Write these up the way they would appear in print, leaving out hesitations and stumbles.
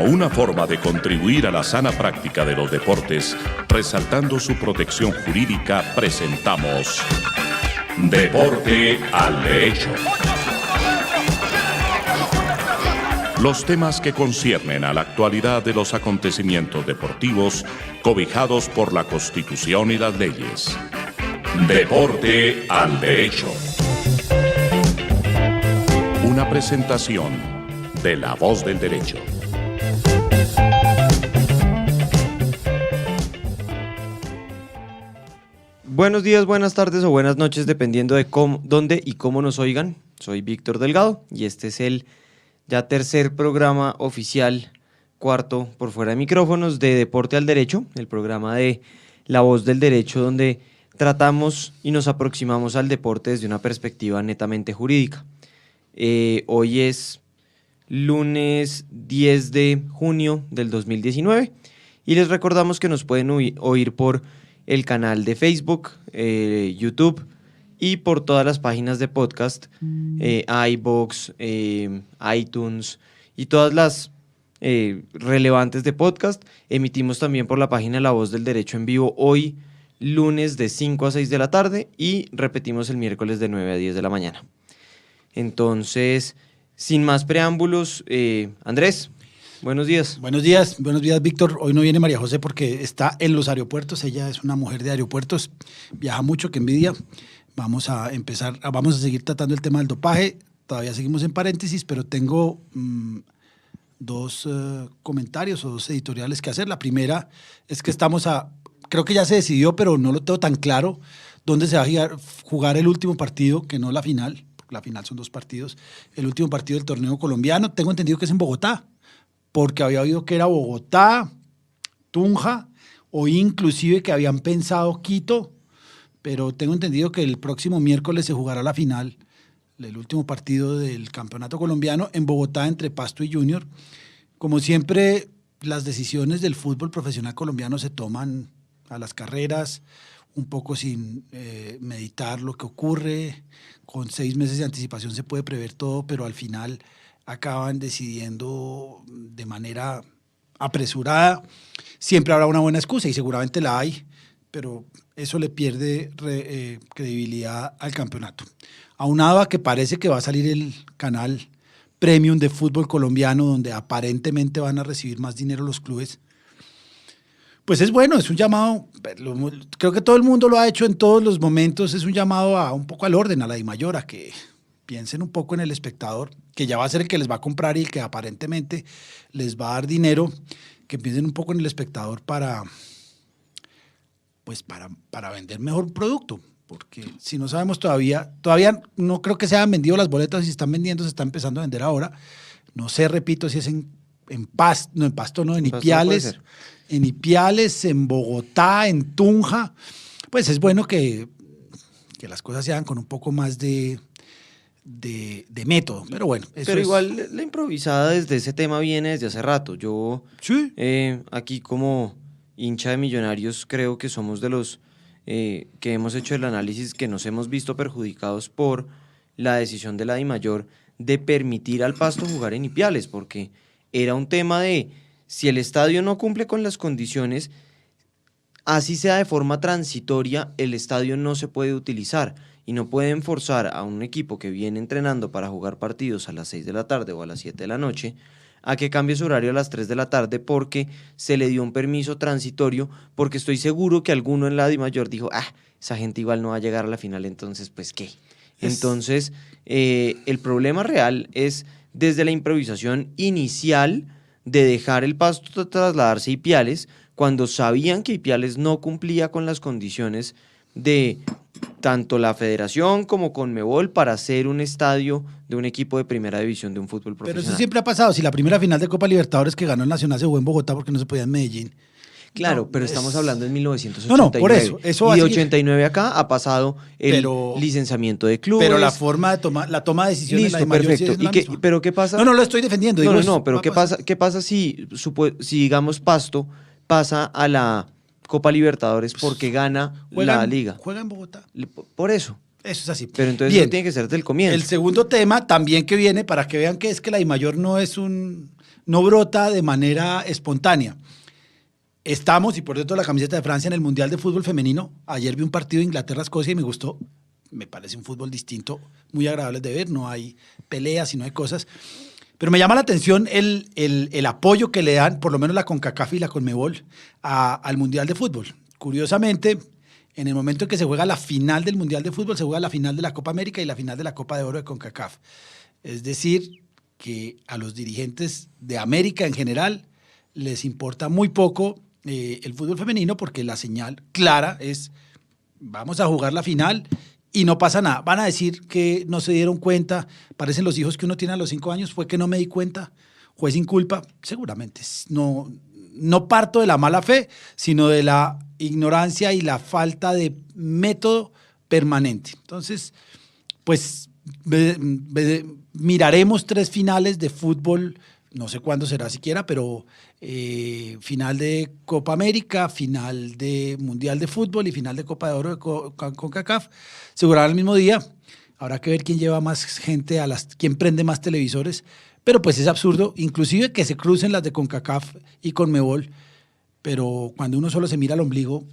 una forma de contribuir a la sana práctica de los deportes, resaltando su protección jurídica, presentamos Deporte al Derecho. Los temas que conciernen a la actualidad de los acontecimientos deportivos cobijados por la Constitución y las leyes. Deporte al Derecho. Una presentación de La Voz del Derecho. Buenos días, buenas tardes o buenas noches, dependiendo de dónde y cómo nos oigan. Soy Víctor Delgado y este es el ya tercer programa oficial, cuarto por fuera de micrófonos, de Deporte al Derecho, el programa de La Voz del Derecho, donde tratamos y nos aproximamos al deporte desde una perspectiva netamente jurídica. Hoy es lunes 10 de junio del 2019 y les recordamos que nos pueden oír por el canal de Facebook, YouTube y por todas las páginas de podcast, iVoox, iTunes y todas las relevantes de podcast. Emitimos también por la página La Voz del Derecho en vivo hoy, lunes de 5 a 6 de la tarde y repetimos el miércoles de 9 a 10 de la mañana. Entonces, sin más preámbulos, Andrés, buenos días. Buenos días, Víctor. Hoy no viene María José porque está en los aeropuertos. Ella es una mujer de aeropuertos, viaja mucho, qué envidia. Vamos a seguir tratando el tema del dopaje. Todavía seguimos en paréntesis, pero tengo dos comentarios o dos editoriales que hacer. La primera es que creo que ya se decidió, pero no lo tengo tan claro, dónde se va a jugar el último partido, que no la final. La final son 2 partidos. El último partido del torneo colombiano, tengo entendido que es en Bogotá, porque había oído que era Bogotá, Tunja, o inclusive que habían pensado Quito, pero tengo entendido que el próximo miércoles se jugará la final, el último partido del campeonato colombiano en Bogotá entre Pasto y Junior. Como siempre, las decisiones del fútbol profesional colombiano se toman a las carreras, un poco sin meditar lo que ocurre. Con 6 meses de anticipación se puede prever todo, pero al final acaban decidiendo de manera apresurada. Siempre habrá una buena excusa y seguramente la hay, pero eso le pierde credibilidad al campeonato. Aunado a que parece que va a salir el canal Premium de fútbol colombiano, donde aparentemente van a recibir más dinero los clubes, pues es bueno, es un llamado, creo que todo el mundo lo ha hecho en todos los momentos, es un llamado a un poco al orden, a la DIMAYOR, a que piensen un poco en el espectador, que ya va a ser el que les va a comprar y el que aparentemente les va a dar dinero, que piensen un poco en el espectador para vender mejor producto, porque si no sabemos todavía no creo que se hayan vendido las boletas, si están vendiendo, se está empezando a vender ahora, no sé, repito, si es en Ipiales, en Ipiales, en Bogotá, en Tunja, pues es bueno que las cosas se hagan con un poco más de método, pero bueno. Pero igual la improvisada desde ese tema viene desde hace rato. Yo, ¿sí? Aquí como hincha de Millonarios, creo que somos de los que hemos hecho el análisis que nos hemos visto perjudicados por la decisión de la DIMAYOR de permitir al Pasto jugar en Ipiales, porque era un tema de si el estadio no cumple con las condiciones, así sea de forma transitoria, el estadio no se puede utilizar y no pueden forzar a un equipo que viene entrenando para jugar partidos a las 6 de la tarde o a las 7 de la noche a que cambie su horario a las 3 de la tarde porque se le dio un permiso transitorio, porque estoy seguro que alguno en la DIMAYOR dijo, esa gente igual no va a llegar a la final, entonces, pues, ¿qué? Entonces, el problema real es desde la improvisación inicial de dejar el Pasto trasladarse a Ipiales, cuando sabían que Ipiales no cumplía con las condiciones de tanto la federación como Conmebol para ser un estadio de un equipo de primera división de un fútbol profesional. Pero eso siempre ha pasado. Si la primera final de Copa Libertadores que ganó el Nacional se jugó en Bogotá porque no se podía en Medellín. Claro, pero estamos hablando en 1989. No, por eso y de 89 acá ha pasado el licenciamiento de clubes. Pero la forma de la toma de decisiones Listo, perfecto. ¿Pero qué pasa? No lo estoy defendiendo. Pero ¿qué pasa si digamos, Pasto pasa a la Copa Libertadores porque gana la Liga? Juega en Bogotá. Por eso. Eso es así. Pero entonces Bien. eso tiene que ser desde el comienzo. El segundo tema también que viene, para que vean que es que la DIMAYOR no brota de manera espontánea. Estamos, y por dentro la camiseta de Francia, en el Mundial de Fútbol Femenino. Ayer vi un partido de Inglaterra-Escocia y me gustó. Me parece un fútbol distinto, muy agradable de ver. No hay peleas y no hay cosas. Pero me llama la atención el apoyo que le dan, por lo menos la CONCACAF y la CONMEBOL, al Mundial de Fútbol. Curiosamente, en el momento en que se juega la final del Mundial de Fútbol, se juega la final de la Copa América y la final de la Copa de Oro de CONCACAF. Es decir, que a los dirigentes de América en general les importa muy poco el fútbol femenino, porque la señal clara es: vamos a jugar la final y no pasa nada. Van a decir que no se dieron cuenta, parecen los hijos que uno tiene a los 5 años, fue que no me di cuenta, fue sin culpa. Seguramente no parto de la mala fe, sino de la ignorancia y la falta de método permanente. Entonces, pues miraremos 3 finales de fútbol, no sé cuándo será siquiera, pero final de Copa América, final de Mundial de Fútbol y final de Copa de Oro de CONCACAF, seguramente el mismo día. Habrá que ver quién lleva más gente, quién prende más televisores, pero pues es absurdo, inclusive que se crucen las de CONCACAF y CONMEBOL, pero cuando uno solo se mira al ombligo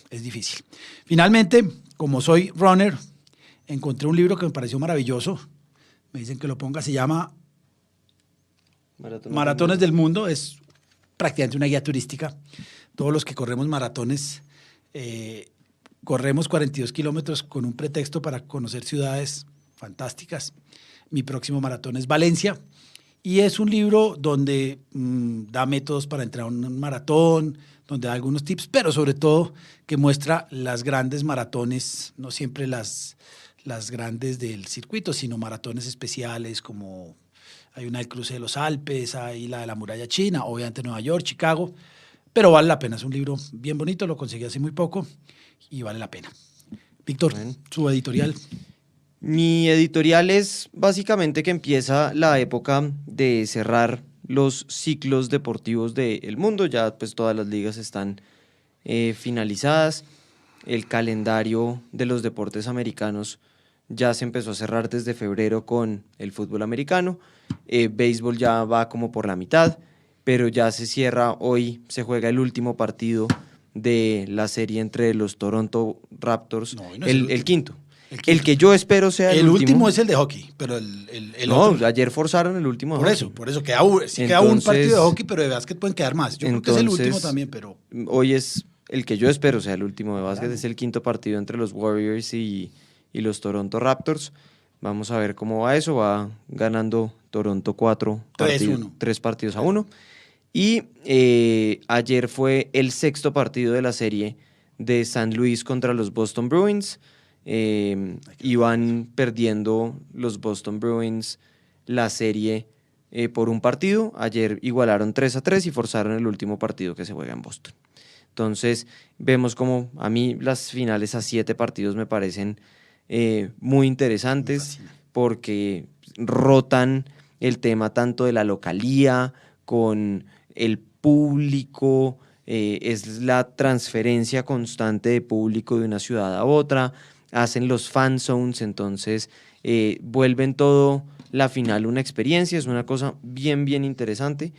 es difícil. Finalmente, como soy runner, encontré un libro que me pareció maravilloso, me dicen que lo ponga, se llama Maratones del Mundo, es prácticamente una guía turística. Todos los que corremos maratones, corremos 42 kilómetros con un pretexto para conocer ciudades fantásticas. Mi próximo maratón es Valencia, y es un libro donde da métodos para entrar a un maratón, donde da algunos tips, pero sobre todo que muestra las grandes maratones, no siempre las grandes del circuito, sino maratones especiales, como hay una del cruce de los Alpes, hay la de la muralla china, obviamente Nueva York, Chicago, pero vale la pena. Es un libro bien bonito, lo conseguí hace muy poco y vale la pena. Víctor, su editorial. Mi editorial es básicamente que empieza la época de cerrar los ciclos deportivos del mundo. Ya pues todas las ligas están finalizadas. El calendario de los deportes americanos ya se empezó a cerrar desde febrero con el fútbol americano. Béisbol ya va como por la mitad, pero ya se cierra. Hoy se juega el último partido de la serie entre los Toronto Raptors, el quinto. El que yo espero sea el último. El último es el de hockey, pero el otro. Ayer forzaron el último de hockey. Por eso queda un partido de hockey, pero de básquet pueden quedar más. Yo creo que es el último también, pero... Hoy es el que yo espero sea el último de básquet, es el quinto partido entre los Warriors y los Toronto Raptors. Vamos a ver cómo va eso. Va ganando Toronto 3 partidos a 1. Y ayer fue el sexto partido de la serie de San Luis contra los Boston Bruins. Iban perdiendo los Boston Bruins la serie por un partido. Ayer igualaron 3-3 y forzaron el último partido que se juega en Boston. Entonces vemos como a mí las finales a 7 partidos me parecen muy interesantes, porque rotan el tema tanto de la localía con el público, es la transferencia constante de público de una ciudad a otra, hacen los fan zones, entonces vuelven todo la final una experiencia. Es una cosa bien, bien interesante.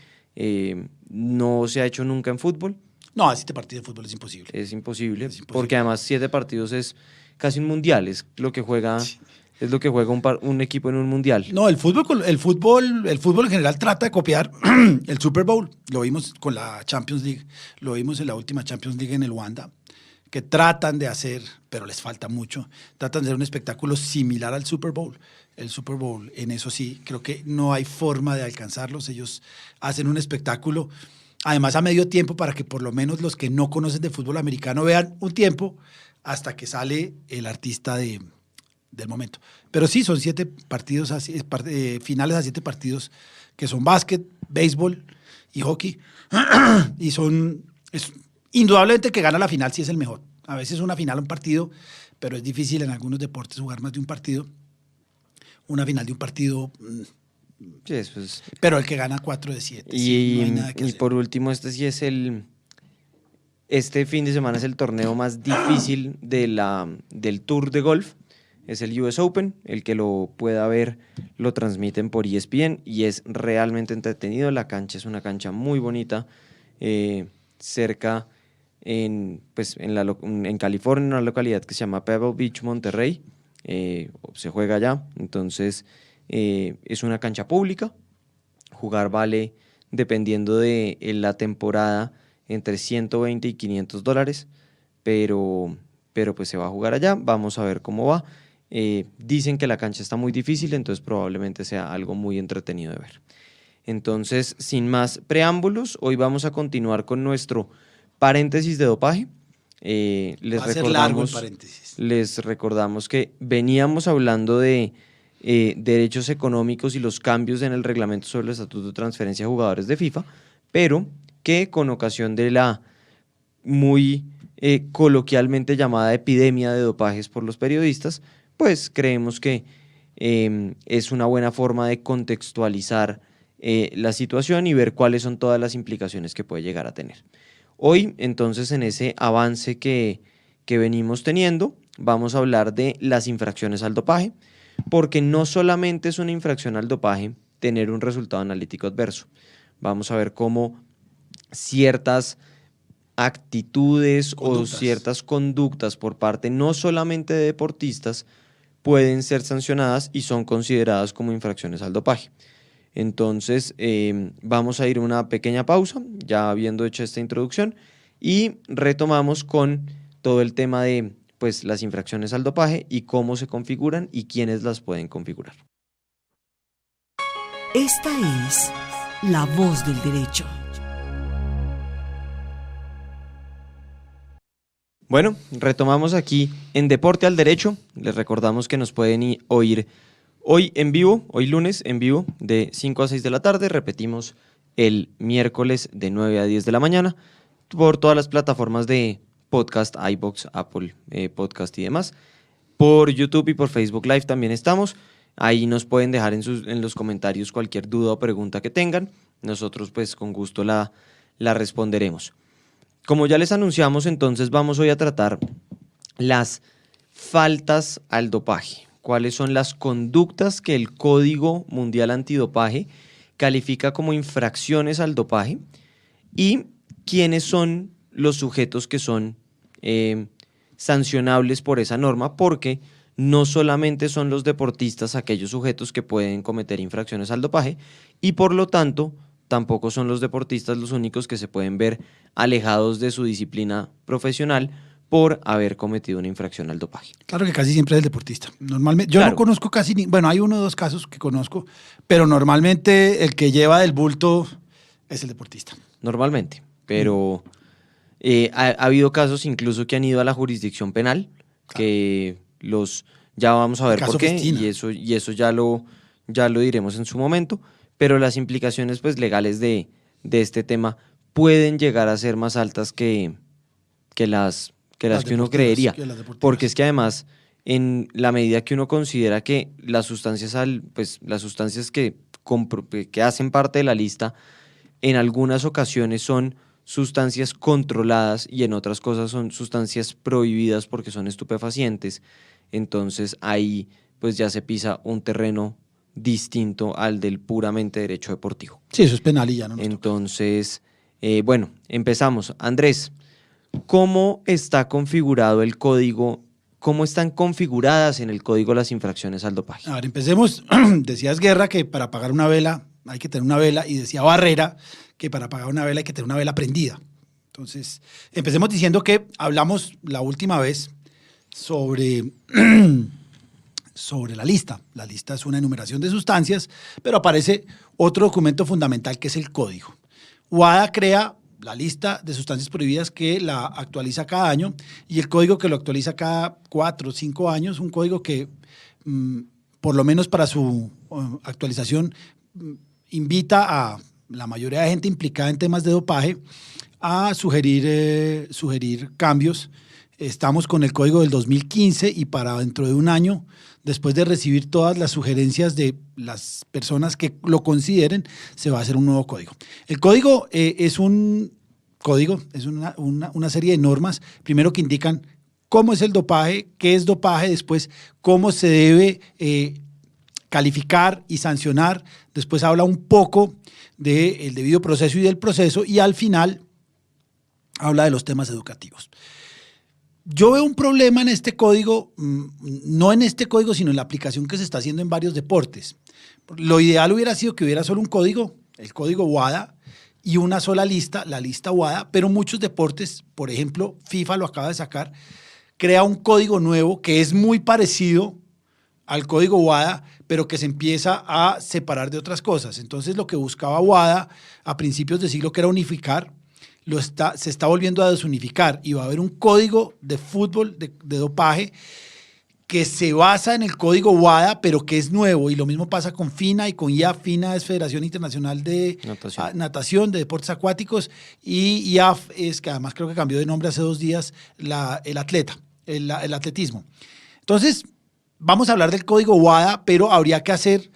No se ha hecho nunca en fútbol. No, a 7 partidos de fútbol es imposible. Es imposible, porque además 7 partidos es casi un mundial, es lo que juega, es lo que juega un equipo en un mundial. No, el fútbol en general trata de copiar el Super Bowl. Lo vimos con la Champions League, lo vimos en la última Champions League en el Wanda, que tratan de hacer, pero les falta mucho, tratan de hacer un espectáculo similar al Super Bowl. El Super Bowl, en eso sí, creo que no hay forma de alcanzarlos. Ellos hacen un espectáculo, además a medio tiempo, para que por lo menos los que no conocen de fútbol americano vean un tiempo hasta que sale el artista del momento. Pero sí, son 7 partidos, finales a 7 partidos, que son básquet, béisbol y hockey. Y es indudablemente que gana la final si es el mejor. A veces una final, un partido, pero es difícil en algunos deportes jugar más de un partido. Una final de un partido... Sí, eso es. Pero el que gana 4 de 7. Y, sí, no hay nada que hacer. Por último, este fin de semana es el torneo más difícil del Tour de Golf. es el US Open. El que lo pueda ver lo transmiten por ESPN y es realmente entretenido. La cancha es una cancha muy bonita, cerca en California, en una localidad que se llama Pebble Beach, Monterrey. Se juega allá, entonces es una cancha pública. Jugar vale, dependiendo de la temporada, entre $120 y $500, pero pues se va a jugar allá. Vamos a ver cómo va. Dicen que la cancha está muy difícil, entonces probablemente sea algo muy entretenido de ver. Entonces, sin más preámbulos, hoy vamos a continuar con nuestro paréntesis de dopaje. Va a ser largo el paréntesis. Les recordamos que veníamos hablando de derechos económicos y los cambios en el reglamento sobre el estatuto de transferencia de jugadores de FIFA, pero que con ocasión de la muy coloquialmente llamada epidemia de dopajes por los periodistas, pues creemos que es una buena forma de contextualizar la situación y ver cuáles son todas las implicaciones que puede llegar a tener. Hoy, entonces, en ese avance que venimos teniendo, vamos a hablar de las infracciones al dopaje, porque no solamente es una infracción al dopaje tener un resultado analítico adverso. Vamos a ver cómo ciertas actitudes o ciertas conductas por parte no solamente de deportistas pueden ser sancionadas y son consideradas como infracciones al dopaje. Entonces, vamos a ir a una pequeña pausa, ya habiendo hecho esta introducción, y retomamos con todo el tema de pues, las infracciones al dopaje y cómo se configuran y quiénes las pueden configurar. Esta es La Voz del Derecho. Bueno, retomamos aquí en Deporte al Derecho. Les recordamos que nos pueden oír hoy en vivo, hoy lunes en vivo, de 5 a 6 de la tarde. Repetimos el miércoles de 9 a 10 de la mañana por todas las plataformas de podcast, iVoox, Apple Podcast y demás. Por YouTube y por Facebook Live también estamos. Ahí nos pueden dejar en los comentarios cualquier duda o pregunta que tengan. Nosotros pues con gusto la responderemos. Como ya les anunciamos, entonces vamos hoy a tratar las faltas al dopaje. ¿Cuáles son las conductas que el Código Mundial Antidopaje califica como infracciones al dopaje? Y quiénes son los sujetos que son sancionables por esa norma, porque no solamente son los deportistas aquellos sujetos que pueden cometer infracciones al dopaje y por lo tanto tampoco son los deportistas los únicos que se pueden ver alejados de su disciplina profesional por haber cometido una infracción al dopaje. Claro que casi siempre es el deportista. Normalmente, yo Claro. no conozco casi, bueno, hay 1 o 2 casos que conozco, pero normalmente el que lleva del bulto es el deportista. Normalmente, pero ha habido casos incluso que han ido a la jurisdicción penal, que ya vamos a ver caso por qué, Festina. y eso ya lo diremos en su momento, pero las implicaciones pues legales de este tema pueden llegar a ser más altas que las que uno deportivas, creería, que las deportivas. porque es que además en la medida que uno considera que las sustancias que hacen parte de la lista en algunas ocasiones son sustancias controladas y en otras cosas son sustancias prohibidas porque son estupefacientes, entonces ahí pues ya se pisa un terreno distinto al del puramente derecho deportivo. Sí, eso es penal y ya no nos toca. Entonces, bueno, empezamos. Andrés, ¿cómo está configurado el código? ¿Cómo están configuradas en el código las infracciones al dopaje? A ver, empecemos. Decías, Guerra, que para apagar una vela hay que tener una vela, y decía Barrera que para apagar una vela hay que tener una vela prendida. Entonces, empecemos diciendo que hablamos la última vez sobre la lista. La lista es una enumeración de sustancias, pero aparece otro documento fundamental que es el código. UADA crea la lista de sustancias prohibidas que la actualiza cada año y el código que lo actualiza cada 4 o 5 años, un código que por lo menos para su actualización invita a la mayoría de gente implicada en temas de dopaje a sugerir cambios. Estamos con el código del 2015 y para dentro de un año, después de recibir todas las sugerencias de las personas que lo consideren, se va a hacer un nuevo código. El código es una serie de normas, primero que indican cómo es el dopaje, qué es dopaje, después cómo se debe calificar y sancionar, después habla un poco del debido proceso y del proceso, y al final habla de los temas educativos. Yo veo un problema en este código, no en este código, sino en la aplicación que se está haciendo en varios deportes. Lo ideal hubiera sido que hubiera solo un código, el código WADA, y una sola lista, la lista WADA, pero muchos deportes, por ejemplo, FIFA lo acaba de sacar, crea un código nuevo que es muy parecido al código WADA, pero que se empieza a separar de otras cosas. Entonces, lo que buscaba WADA a principios de siglo, que era unificar, se está volviendo a desunificar, y va a haber un código de fútbol de dopaje que se basa en el código WADA, pero que es nuevo, y lo mismo pasa con FINA y con IAF. FINA es Federación Internacional de Natación, de Deportes Acuáticos, y IAF es, que además creo que cambió de nombre hace 2 días, el atletismo. Entonces, vamos a hablar del código WADA, pero habría que hacer,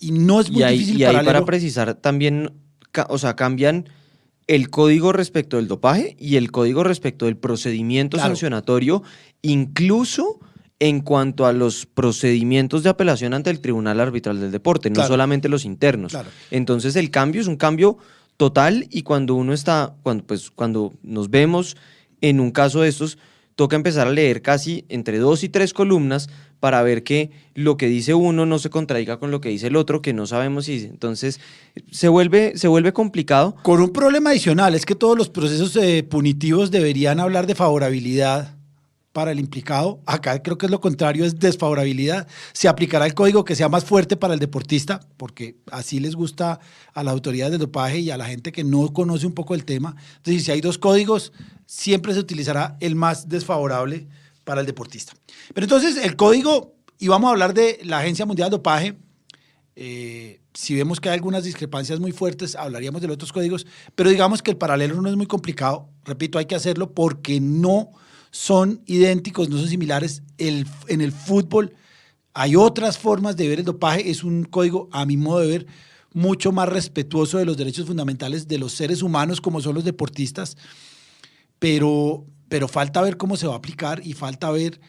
y no es muy difícil. Y ahí para precisar también, o sea, cambian el código respecto del dopaje y el código respecto del procedimiento sancionatorio, incluso en cuanto a los procedimientos de apelación ante el Tribunal Arbitral del Deporte, no solamente los internos. Entonces el cambio es un cambio total, y cuando nos vemos en un caso de estos, toca empezar a leer casi entre 2 y 3 columnas para ver que lo que dice uno no se contradiga con lo que dice el otro, que no sabemos si... Entonces se vuelve complicado. Con un problema adicional, es que todos los procesos punitivos deberían hablar de favorabilidad para el implicado. Acá creo que es lo contrario, es desfavorabilidad. Se aplicará el código que sea más fuerte para el deportista, porque así les gusta a las autoridades de dopaje y a la gente que no conoce un poco el tema. Entonces, si hay 2 códigos, siempre se utilizará el más desfavorable para el deportista. Pero entonces el código, y vamos a hablar de la Agencia Mundial de Dopaje, si vemos que hay algunas discrepancias muy fuertes, hablaríamos de los otros códigos, pero digamos que el paralelo no es muy complicado. Repito, hay que hacerlo porque no son idénticos, no son similares. En el fútbol hay otras formas de ver el dopaje. Es un código, a mi modo de ver, mucho más respetuoso de los derechos fundamentales de los seres humanos, como son los deportistas, pero falta ver cómo se va a aplicar, y falta ver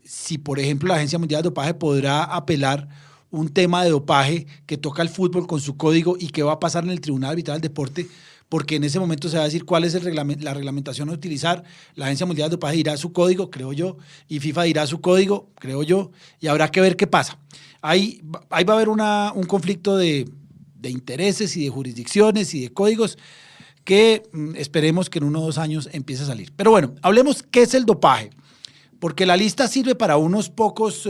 si, por ejemplo, la Agencia Mundial de Dopaje podrá apelar un tema de dopaje que toca el fútbol con su código, y qué va a pasar en el Tribunal Arbitral del Deporte, porque en ese momento se va a decir cuál es la reglamentación a utilizar. La Agencia Mundial de Dopaje dirá su código, creo yo, y FIFA dirá su código, creo yo, y habrá que ver qué pasa. Ahí va a haber un conflicto de intereses y de jurisdicciones y de códigos que esperemos que en 1 o 2 años empiece a salir. Pero bueno, hablemos qué es el dopaje, porque la lista sirve para unos pocas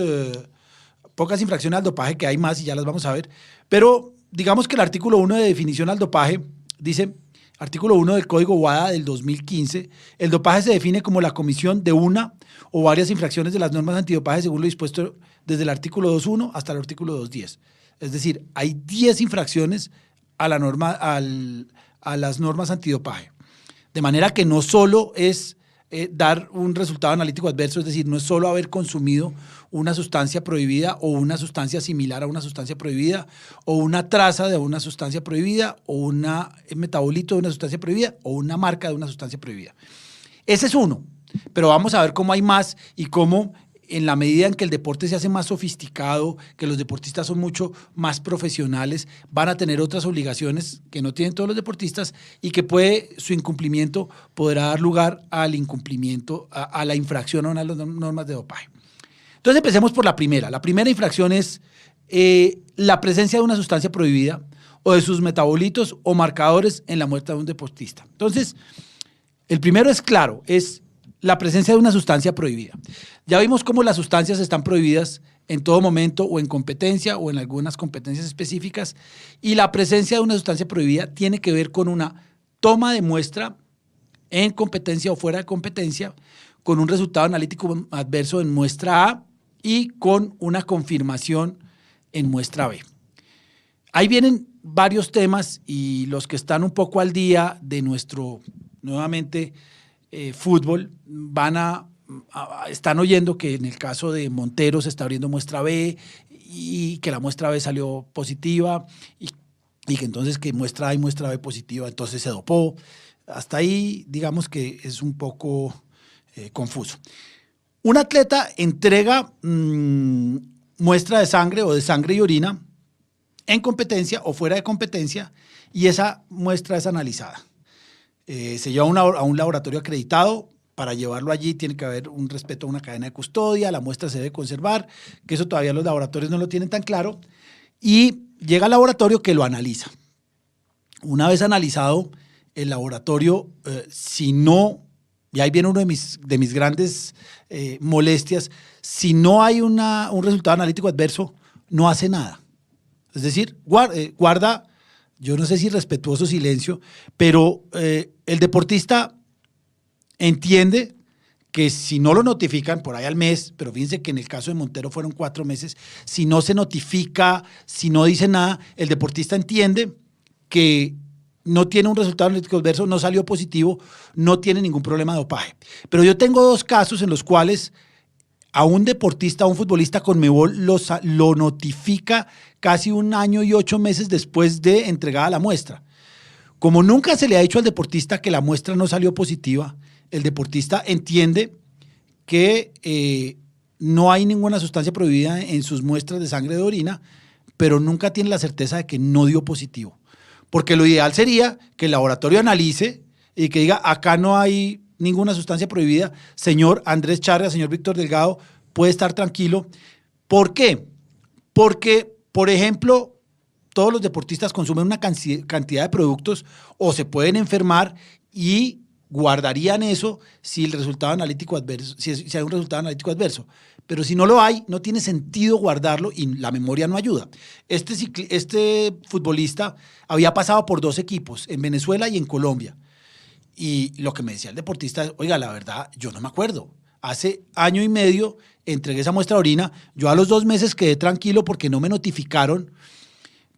infracciones al dopaje, que hay más y ya las vamos a ver, pero digamos que el artículo 1 de definición al dopaje dice: artículo 1 del Código WADA del 2015, el dopaje se define como la comisión de una o varias infracciones de las normas antidopaje según lo dispuesto desde el artículo 2.1 hasta el artículo 2.10. Es decir, hay 10 infracciones a las normas antidopaje. De manera que no solo es dar un resultado analítico adverso, es decir, no es solo haber consumido una sustancia prohibida o una sustancia similar a una sustancia prohibida o una traza de una sustancia prohibida o un metabolito de una sustancia prohibida o una marca de una sustancia prohibida. Ese es uno, pero vamos a ver cómo hay más, y cómo, en la medida en que el deporte se hace más sofisticado, que los deportistas son mucho más profesionales, van a tener otras obligaciones que no tienen todos los deportistas, y que su incumplimiento podrá dar lugar al incumplimiento, a la infracción a una de las normas de dopaje. Entonces empecemos por la primera. La primera infracción es la presencia de una sustancia prohibida o de sus metabolitos o marcadores en la muestra de un deportista. Entonces, el primero es claro, es la presencia de una sustancia prohibida. Ya vimos cómo las sustancias están prohibidas en todo momento, o en competencia o en algunas competencias específicas, y la presencia de una sustancia prohibida tiene que ver con una toma de muestra en competencia o fuera de competencia, con un resultado analítico adverso en muestra A y con una confirmación en muestra B. Ahí vienen varios temas, y los que están un poco al día de nuestro, nuevamente, fútbol, están oyendo que en el caso de Montero se está abriendo muestra B, y que la muestra B salió positiva, y que entonces que muestra A y muestra B positiva, entonces se dopó. Hasta ahí digamos que es un poco confuso. Un atleta entrega muestra de sangre o de sangre y orina en competencia o fuera de competencia y esa muestra es analizada. Se lleva a un laboratorio acreditado. Para llevarlo allí tiene que haber un respeto a una cadena de custodia, la muestra se debe conservar, que eso todavía los laboratorios no lo tienen tan claro, y llega al laboratorio que lo analiza. Una vez analizado, el laboratorio, si no, y ahí viene uno de mis grandes molestias, si no hay un resultado analítico adverso, no hace nada. Es decir, guarda, yo no sé si respetuoso silencio, pero el deportista entiende que si no lo notifican por ahí al mes, pero fíjense que en el caso de Montero fueron 4 meses, si no se notifica, si no dice nada, el deportista entiende que no tiene un resultado analítico adverso, no salió positivo, no tiene ningún problema de dopaje. Pero yo tengo 2 casos en los cuales a un deportista, a un futbolista Conmebol lo notifica casi 1 año y 8 meses después de entregada la muestra. Como nunca se le ha dicho al deportista que la muestra no salió positiva, el deportista entiende que no hay ninguna sustancia prohibida en sus muestras de sangre de orina, pero nunca tiene la certeza de que no dio positivo. Porque lo ideal sería que el laboratorio analice y que diga, acá no hay ninguna sustancia prohibida, señor Andrés Charria, señor Víctor Delgado, puede estar tranquilo. ¿Por qué? Porque, por ejemplo, todos los deportistas consumen una cantidad de productos o se pueden enfermar y guardarían eso si el resultado analítico adverso, si hay un resultado analítico adverso. Pero si no lo hay, no tiene sentido guardarlo y la memoria no ayuda. Este futbolista había pasado por 2 equipos, en Venezuela y en Colombia. Y lo que me decía el deportista es, oiga, la verdad, yo no me acuerdo. Hace 1 año y medio entregué esa muestra de orina, yo a los 2 meses quedé tranquilo porque no me notificaron,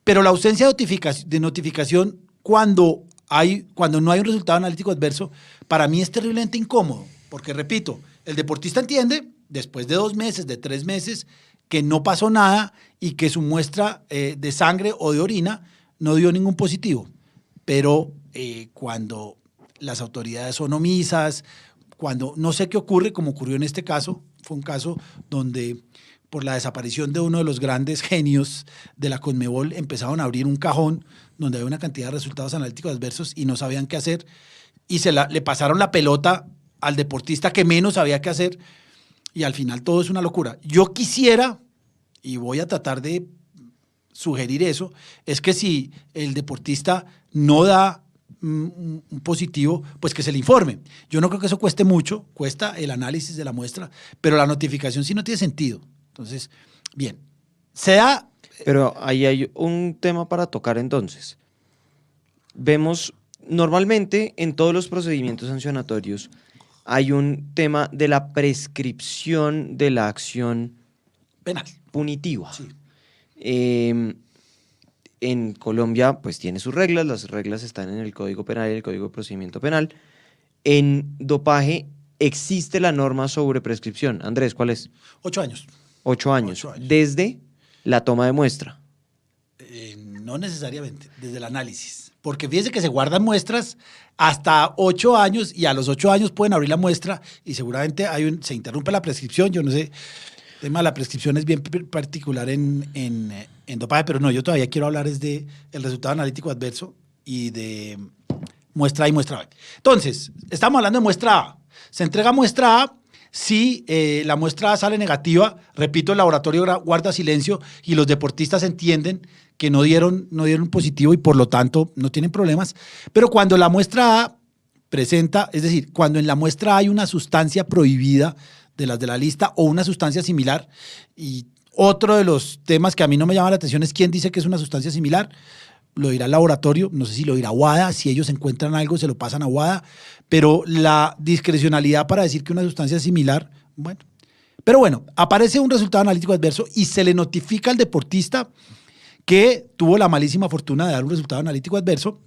pero la ausencia de notificación cuando no hay un resultado analítico adverso, para mí es terriblemente incómodo, porque repito, el deportista entiende, después de 2 meses, de 3 meses, que no pasó nada y que su muestra de sangre o de orina no dio ningún positivo. Pero cuando las autoridades son omisas, cuando no sé qué ocurre, como ocurrió en este caso, fue un caso donde por la desaparición de uno de los grandes genios de la Conmebol empezaron a abrir un cajón donde había una cantidad de resultados analíticos adversos y no sabían qué hacer y le pasaron la pelota al deportista que menos sabía qué hacer y al final todo es una locura. Yo quisiera, y voy a tratar de sugerir eso, es que si el deportista no da un positivo, pues que se le informe. Yo no creo que eso cueste mucho, cuesta el análisis de la muestra, pero la notificación sí no tiene sentido. Entonces, bien, Pero ahí hay un tema para tocar entonces. Vemos, normalmente en todos los procedimientos sancionatorios hay un tema de la prescripción de la acción penal punitiva. Sí. En Colombia, pues tiene sus reglas, las reglas están en el Código Penal y el Código de Procedimiento Penal. En dopaje existe la norma sobre prescripción. Andrés, ¿cuál es? 8 años. 8 años. 8 años. Desde la toma de muestra. No necesariamente, desde el análisis. Porque fíjense que se guardan muestras hasta 8 años y a los 8 años pueden abrir la muestra y seguramente se interrumpe la prescripción. Yo no sé, el tema de la prescripción es bien particular en dopaje, pero no, yo todavía quiero hablar es de el resultado analítico adverso y de muestra A y muestra B. Entonces, estamos hablando de muestra A. Se entrega muestra A. Si la muestra A sale negativa, repito, el laboratorio guarda silencio y los deportistas entienden que no dieron positivo y por lo tanto no tienen problemas. Pero cuando la muestra A presenta, es decir, cuando en la muestra hay una sustancia prohibida de las de la lista o una sustancia similar, y otro de los temas que a mí no me llama la atención es quién dice que es una sustancia similar. Lo dirá el laboratorio, no sé si lo dirá WADA, si ellos encuentran algo se lo pasan a WADA, pero la discrecionalidad para decir que una sustancia es similar, bueno. Pero bueno, aparece un resultado analítico adverso y se le notifica al deportista que tuvo la malísima fortuna de dar un resultado analítico adverso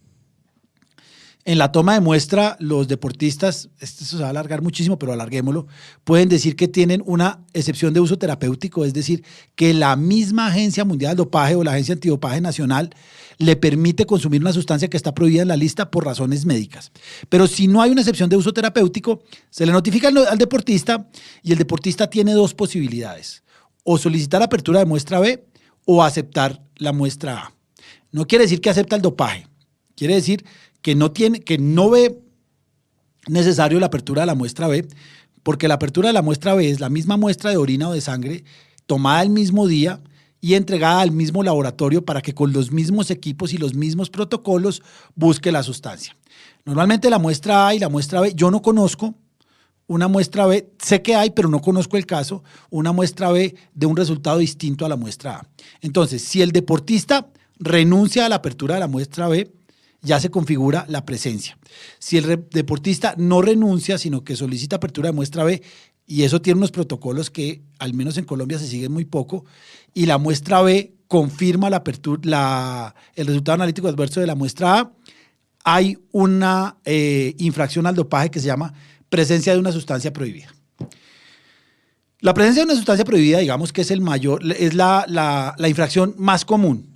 En la toma de muestra, los deportistas, esto se va a alargar muchísimo, pero alarguémoslo, pueden decir que tienen una excepción de uso terapéutico, es decir, que la misma Agencia Mundial del Dopaje o la Agencia Antidopaje Nacional le permite consumir una sustancia que está prohibida en la lista por razones médicas. Pero si no hay una excepción de uso terapéutico, se le notifica al deportista y el deportista tiene dos posibilidades: o solicitar apertura de muestra B o aceptar la muestra A. No quiere decir que acepta el dopaje, quiere decir que no ve necesario la apertura de la muestra B, porque la apertura de la muestra B es la misma muestra de orina o de sangre tomada el mismo día y entregada al mismo laboratorio para que con los mismos equipos y los mismos protocolos busque la sustancia. Normalmente la muestra A y la muestra B, yo no conozco una muestra B, sé que hay, pero no conozco el caso, una muestra B de un resultado distinto a la muestra A. Entonces, si el deportista renuncia a la apertura de la muestra B, ya se configura la presencia. Si el deportista no renuncia, sino que solicita apertura de muestra B, y eso tiene unos protocolos que al menos en Colombia se siguen muy poco, y la muestra B confirma el resultado analítico adverso de la muestra A, hay una infracción al dopaje que se llama presencia de una sustancia prohibida. La presencia de una sustancia prohibida, digamos que es la infracción más común.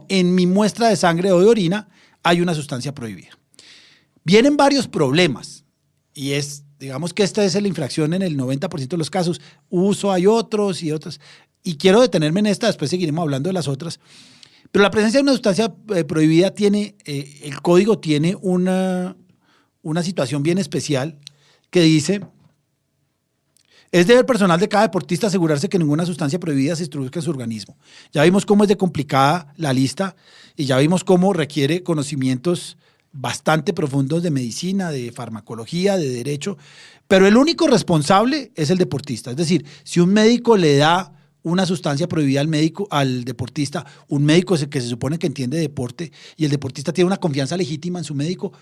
En mi muestra de sangre o de orina hay una sustancia prohibida. Vienen varios problemas y digamos que esta es la infracción en el 90% de los casos. Uso, hay otros y otros. Y quiero detenerme en esta, después seguiremos hablando de las otras. Pero la presencia de una sustancia prohibida el código tiene una situación bien especial que dice: es deber personal de cada deportista asegurarse que ninguna sustancia prohibida se introduzca en su organismo. Ya vimos cómo es de complicada la lista y ya vimos cómo requiere conocimientos bastante profundos de medicina, de farmacología, de derecho, pero el único responsable es el deportista. Es decir, si un médico le da una sustancia prohibida al deportista, un médico que se supone que entiende de deporte y el deportista tiene una confianza legítima en su médico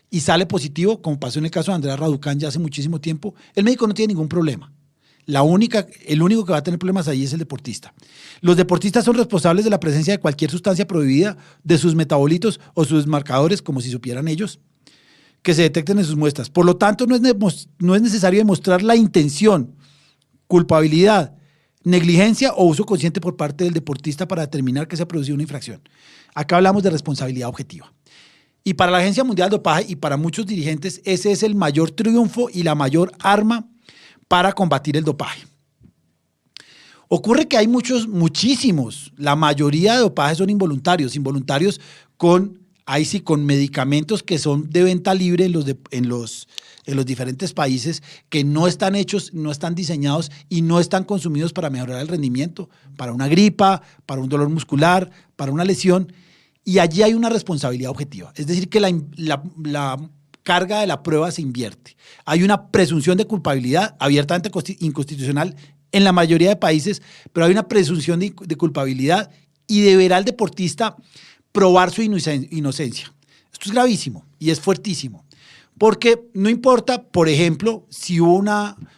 y sale positivo, como pasó en el caso de Andrea Raducán ya hace muchísimo tiempo, el médico no tiene ningún problema. El único que va a tener problemas ahí es el deportista. Los deportistas son responsables de la presencia de cualquier sustancia prohibida, de sus metabolitos o sus marcadores, como si supieran ellos, que se detecten en sus muestras. Por lo tanto, no es necesario demostrar la intención, culpabilidad, negligencia o uso consciente por parte del deportista para determinar que se ha producido una infracción. Acá hablamos de responsabilidad objetiva. Y para la Agencia Mundial del Dopaje y para muchos dirigentes, ese es el mayor triunfo y la mayor arma para combatir el dopaje. Ocurre que hay muchísimos, la mayoría de dopajes son involuntarios con medicamentos que son de venta libre en los diferentes países, que no están hechos, no están diseñados y no están consumidos para mejorar el rendimiento, para una gripa, para un dolor muscular, para una lesión, y allí hay una responsabilidad objetiva. Es decir, que la carga de la prueba se invierte. Hay una presunción de culpabilidad abiertamente inconstitucional en la mayoría de países, pero hay una presunción de culpabilidad y deberá el deportista probar su inocencia. Esto es gravísimo y es fuertísimo, porque no importa, por ejemplo, si hubo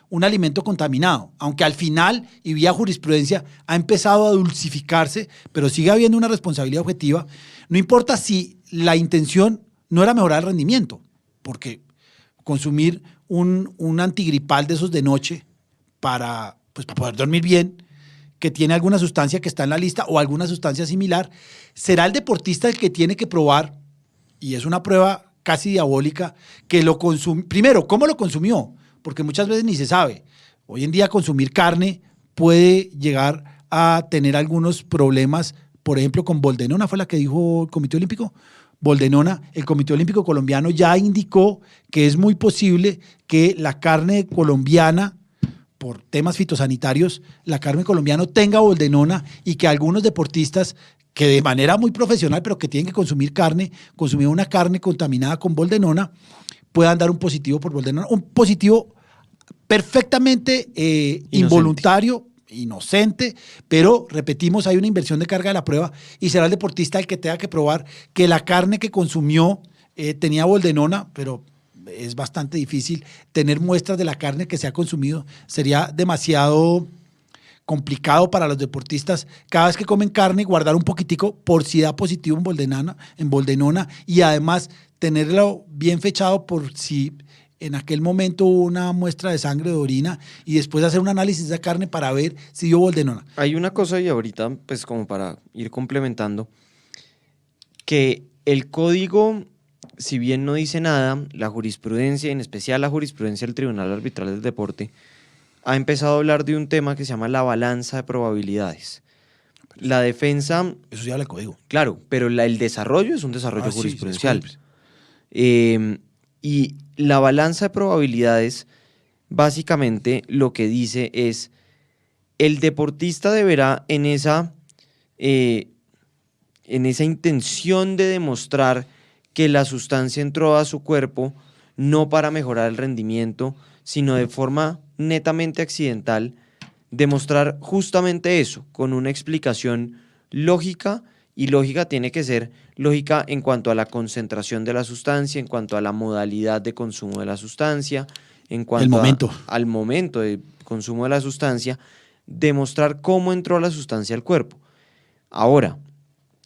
un alimento contaminado, aunque al final y vía jurisprudencia ha empezado a dulcificarse, pero sigue habiendo una responsabilidad objetiva. No importa si la intención no era mejorar el rendimiento, porque consumir un antigripal de esos de noche para poder dormir bien, que tiene alguna sustancia que está en la lista o alguna sustancia similar, será el deportista el que tiene que probar, y es una prueba casi diabólica, que lo consumió. Primero, ¿cómo lo consumió? Porque muchas veces ni se sabe. Hoy en día consumir carne puede llegar a tener algunos problemas, por ejemplo, con boldenona, fue la que dijo el Comité Olímpico. Boldenona, el Comité Olímpico Colombiano ya indicó que es muy posible que la carne colombiana, por temas fitosanitarios, la carne colombiana tenga boldenona y que algunos deportistas que de manera muy profesional, pero que tienen que consumir una carne contaminada con boldenona, puedan dar un positivo por boldenona, un positivo perfectamente involuntario, inocente, pero repetimos, hay una inversión de carga de la prueba y será el deportista el que tenga que probar que la carne que consumió tenía boldenona, pero es bastante difícil tener muestras de la carne que se ha consumido. Sería demasiado complicado para los deportistas cada vez que comen carne guardar un poquitico por si da positivo en boldenona y además tenerlo bien fechado por si en aquel momento hubo una muestra de sangre, de orina, y después hacer un análisis de esa carne para ver si dio boldenona. Hay una cosa, y ahorita, pues como para ir complementando, que el código, si bien no dice nada, la jurisprudencia, en especial la jurisprudencia del Tribunal Arbitral del Deporte, ha empezado a hablar de un tema que se llama la balanza de probabilidades. La defensa... Eso sí habla el código. Claro, pero el desarrollo es un desarrollo jurisprudencial. Sí, Y la balanza de probabilidades, básicamente lo que dice es, el deportista deberá en esa intención de demostrar que la sustancia entró a su cuerpo no para mejorar el rendimiento, sino de forma netamente accidental, demostrar justamente eso, con una explicación lógica, y lógica tiene que ser lógica en cuanto a la concentración de la sustancia, en cuanto a la modalidad de consumo de la sustancia, en cuanto al momento de consumo de la sustancia, demostrar cómo entró la sustancia al cuerpo. Ahora,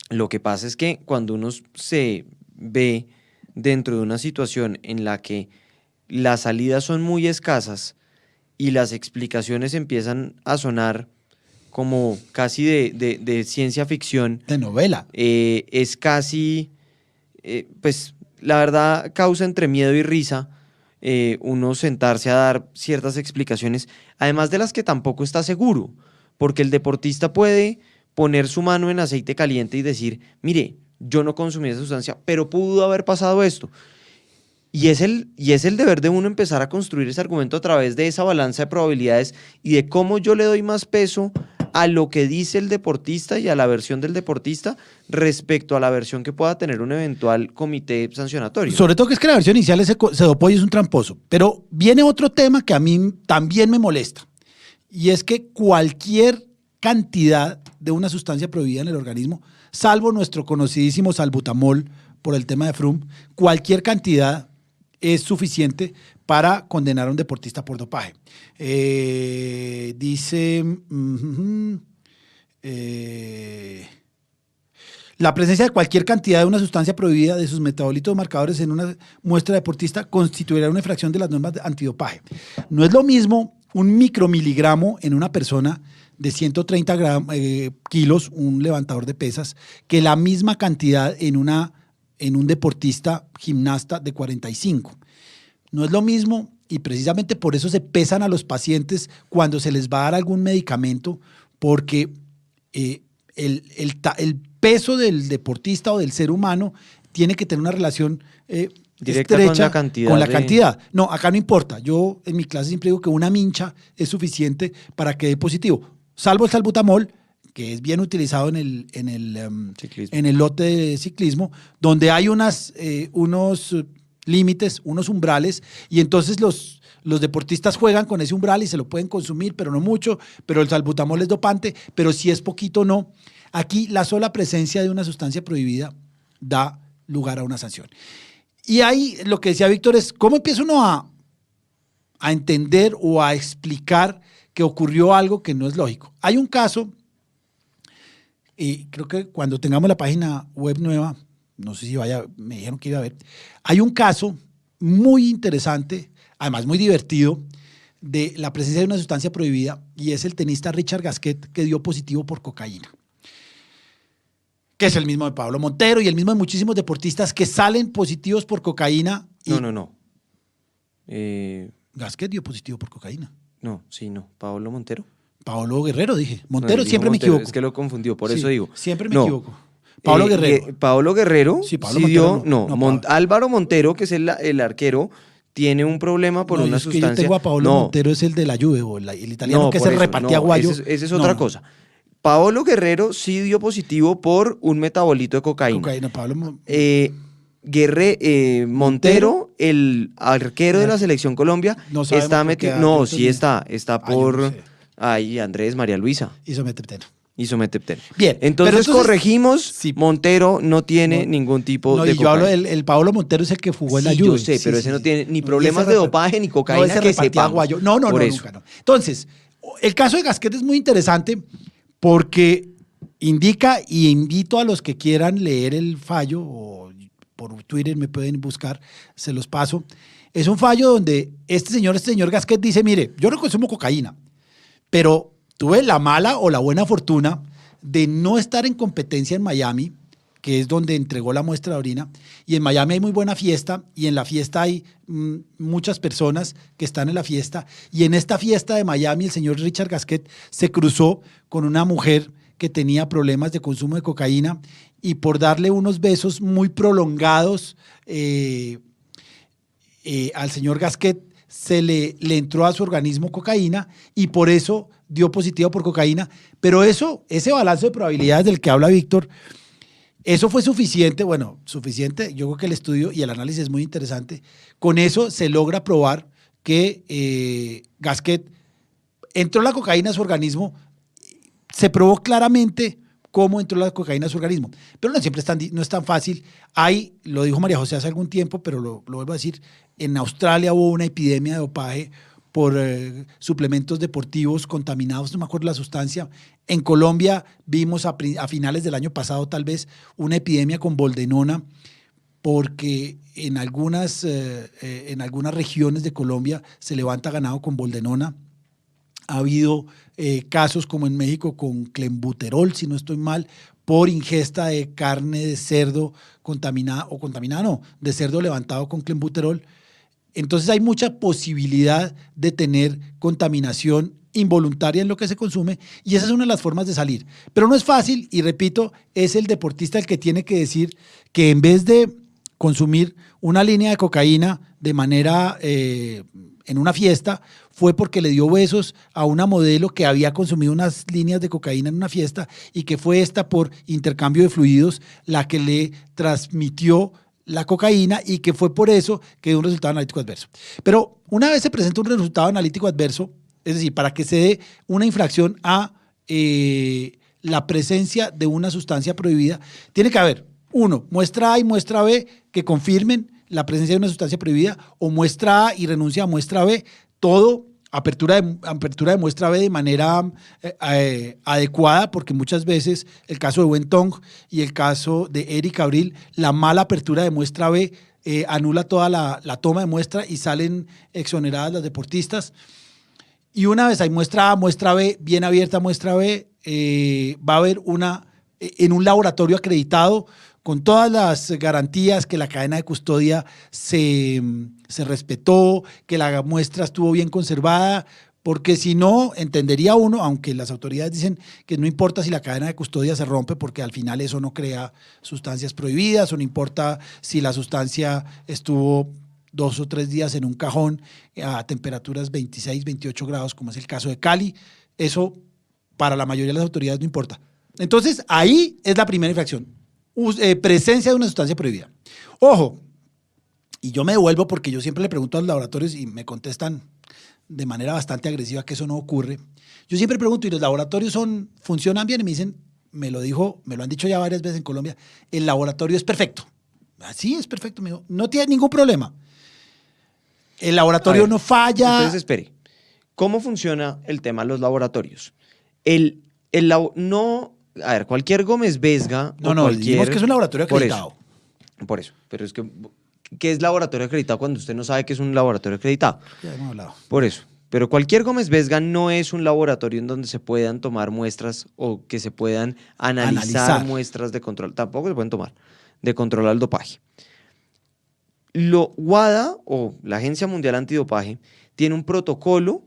lo que pasa es que cuando uno se ve dentro de una situación en la que las salidas son muy escasas y las explicaciones empiezan a sonar como casi de ciencia ficción. De novela. Es casi, pues la verdad causa entre miedo y risa uno sentarse a dar ciertas explicaciones, además de las que tampoco está seguro, porque el deportista puede poner su mano en aceite caliente y decir, mire, yo no consumí esa sustancia, pero pudo haber pasado esto. Y es el deber de uno empezar a construir ese argumento a través de esa balanza de probabilidades y de cómo yo le doy más peso a lo que dice el deportista y a la versión del deportista respecto a la versión que pueda tener un eventual comité sancionatorio. Sobre todo que es que la versión inicial ese dopó y es un tramposo. Pero viene otro tema que a mí también me molesta, y es que cualquier cantidad de una sustancia prohibida en el organismo, salvo nuestro conocidísimo salbutamol por el tema de Froome, cualquier cantidad es suficiente para condenar a un deportista por dopaje. La presencia de cualquier cantidad de una sustancia prohibida de sus metabolitos marcadores en una muestra deportista constituirá una infracción de las normas antidopaje. No es lo mismo un micromiligramo en una persona de 130 kilos, un levantador de pesas, que la misma cantidad en un deportista gimnasta de 45. No es lo mismo, y precisamente por eso se pesan a los pacientes cuando se les va a dar algún medicamento, porque el peso del deportista o del ser humano tiene que tener una relación directa estrecha con la cantidad. No, acá no importa. Yo en mi clase siempre digo que una mincha es suficiente para que dé positivo, salvo el salbutamol, que es bien utilizado en el lote de ciclismo, donde hay unos límites, unos umbrales, y entonces los deportistas juegan con ese umbral y se lo pueden consumir, pero no mucho, pero el salbutamol es dopante, pero si es poquito, no. Aquí la sola presencia de una sustancia prohibida da lugar a una sanción. Y ahí lo que decía Víctor es, ¿cómo empieza uno a entender o a explicar que ocurrió algo que no es lógico? Hay un caso, y creo que cuando tengamos la página web nueva, no sé si me dijeron que iba a ver, hay un caso muy interesante, además muy divertido, de la presencia de una sustancia prohibida, y es el tenista Richard Gasquet, que dio positivo por cocaína, que es el mismo de Pablo Montero y el mismo de muchísimos deportistas que salen positivos por cocaína. No. Gasquet dio positivo por cocaína. No, Pablo Montero. Pablo Guerrero, dije. Montero, No, siempre Montero, me equivoco. Es que lo confundió, por Sí, eso digo. Siempre me equivoco. Pablo Guerrero. Pablo Guerrero. Sí, Pablo Montero no. Álvaro Montero, que es el arquero, tiene un problema por una sustancia. Que yo tengo a Pablo Montero, es el de la Juve, o el italiano que se repartía guayo. Esa es otra cosa. Pablo Guerrero sí dio positivo por un metabolito de cocaína. Montero, el arquero de la Selección Colombia, está metido. No, sí está por Andrés, María Luisa. Isometepteno. Bien. Entonces corregimos, sí. Montero no tiene ningún tipo de cocaína. Yo hablo el Pablo Montero es el que jugó en la Juve. Yo sé, pero ese no tiene ni problemas de dopaje ni cocaína que sepa. Guayo. No, nunca no. Entonces, El caso de Gasquet es muy interesante porque indica, y invito a los que quieran leer el fallo, o por Twitter me pueden buscar, se los paso. Es un fallo donde este señor Gasquet dice, mire, yo no consumo cocaína, pero tuve la mala o la buena fortuna de no estar en competencia en Miami, que es donde entregó la muestra de orina, y en Miami hay muy buena fiesta, y en la fiesta hay muchas personas que están en la fiesta, y en esta fiesta de Miami el señor Richard Gasquet se cruzó con una mujer que tenía problemas de consumo de cocaína, y por darle unos besos muy prolongados al señor Gasquet, le entró a su organismo cocaína, y por eso dio positivo por cocaína. Pero ese balance de probabilidades del que habla Víctor, eso fue suficiente, yo creo que el estudio y el análisis es muy interesante. Con eso se logra probar que Gasquet entró la cocaína a su organismo, se probó claramente cómo entró la cocaína a su organismo, pero no siempre no es tan fácil. Lo dijo María José hace algún tiempo, pero lo vuelvo a decir, en Australia hubo una epidemia de dopaje por suplementos deportivos contaminados, no me acuerdo la sustancia. En Colombia vimos a finales del año pasado tal vez una epidemia con boldenona, porque en algunas regiones de Colombia se levanta ganado con boldenona. Ha habido casos como en México con clenbuterol, si no estoy mal, por ingesta de carne de cerdo de cerdo levantado con clenbuterol. Entonces hay mucha posibilidad de tener contaminación involuntaria en lo que se consume, y esa es una de las formas de salir. Pero no es fácil, y repito, es el deportista el que tiene que decir que en vez de consumir una línea de cocaína de manera en una fiesta, fue porque le dio besos a una modelo que había consumido unas líneas de cocaína en una fiesta, y que fue esta, por intercambio de fluidos, la que le transmitió la cocaína, y que fue por eso que dio un resultado analítico adverso. Pero una vez se presenta un resultado analítico adverso, es decir, para que se dé una infracción a la presencia de una sustancia prohibida, tiene que haber, muestra A y muestra B que confirmen la presencia de una sustancia prohibida, o muestra A y renuncia a muestra B, todo apertura de muestra B de manera adecuada, porque muchas veces el caso de Wentong y el caso de Eric Abril, la mala apertura de muestra B anula toda la toma de muestra y salen exoneradas las deportistas. Y una vez hay muestra A, muestra B, bien abierta muestra B, va a haber en un laboratorio acreditado, con todas las garantías, que la cadena de custodia se respetó, que la muestra estuvo bien conservada, porque si no, entendería uno, aunque las autoridades dicen que no importa si la cadena de custodia se rompe, porque al final eso no crea sustancias prohibidas, o no importa si la sustancia estuvo 2 o 3 días en un cajón a temperaturas 26, 28 grados, como es el caso de Cali. Eso para la mayoría de las autoridades no importa. Entonces, ahí es la primera infracción. Presencia de una sustancia prohibida. Ojo, y yo me devuelvo porque yo siempre le pregunto a los laboratorios y me contestan de manera bastante agresiva que eso no ocurre. Yo siempre pregunto, ¿y los laboratorios funcionan bien? Y me dicen, me lo han dicho ya varias veces en Colombia, el laboratorio es perfecto. Así es perfecto, me dijo, no tiene ningún problema. El laboratorio no falla. Entonces, espere, ¿cómo funciona el tema de los laboratorios? Cualquier Gómez Vesga. Dijimos que es un laboratorio acreditado. Por eso. Pero es que, ¿qué es laboratorio acreditado cuando usted no sabe qué es un laboratorio acreditado? Ya hemos hablado. Por eso. Pero cualquier Gómez Vesga no es un laboratorio en donde se puedan tomar muestras o que se puedan analizar muestras de control. Tampoco se pueden tomar de control al dopaje. WADA, o la Agencia Mundial Antidopaje, tiene un protocolo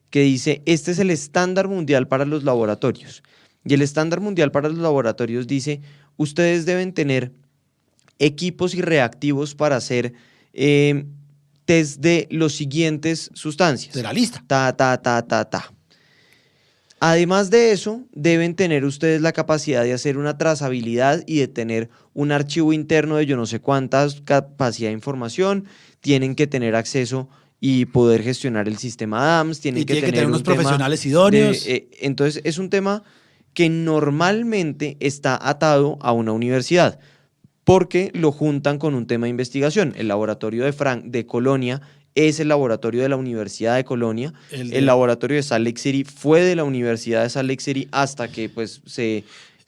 que dice, este es el estándar mundial para los laboratorios. Y el estándar mundial para los laboratorios dice, ustedes deben tener equipos y reactivos para hacer test de los siguientes sustancias. De la lista. Además de eso, deben tener ustedes la capacidad de hacer una trazabilidad y de tener un archivo interno de yo no sé cuántas capacidad de información. Tienen que tener acceso y poder gestionar el sistema DAMS. Tienen que tener unos profesionales idóneos. Entonces, es un tema que normalmente está atado a una universidad, porque lo juntan con un tema de investigación. El laboratorio de Colonia es el laboratorio de la Universidad de Colonia. El laboratorio de Salt Lake City fue de la Universidad de Salt Lake City hasta que pues el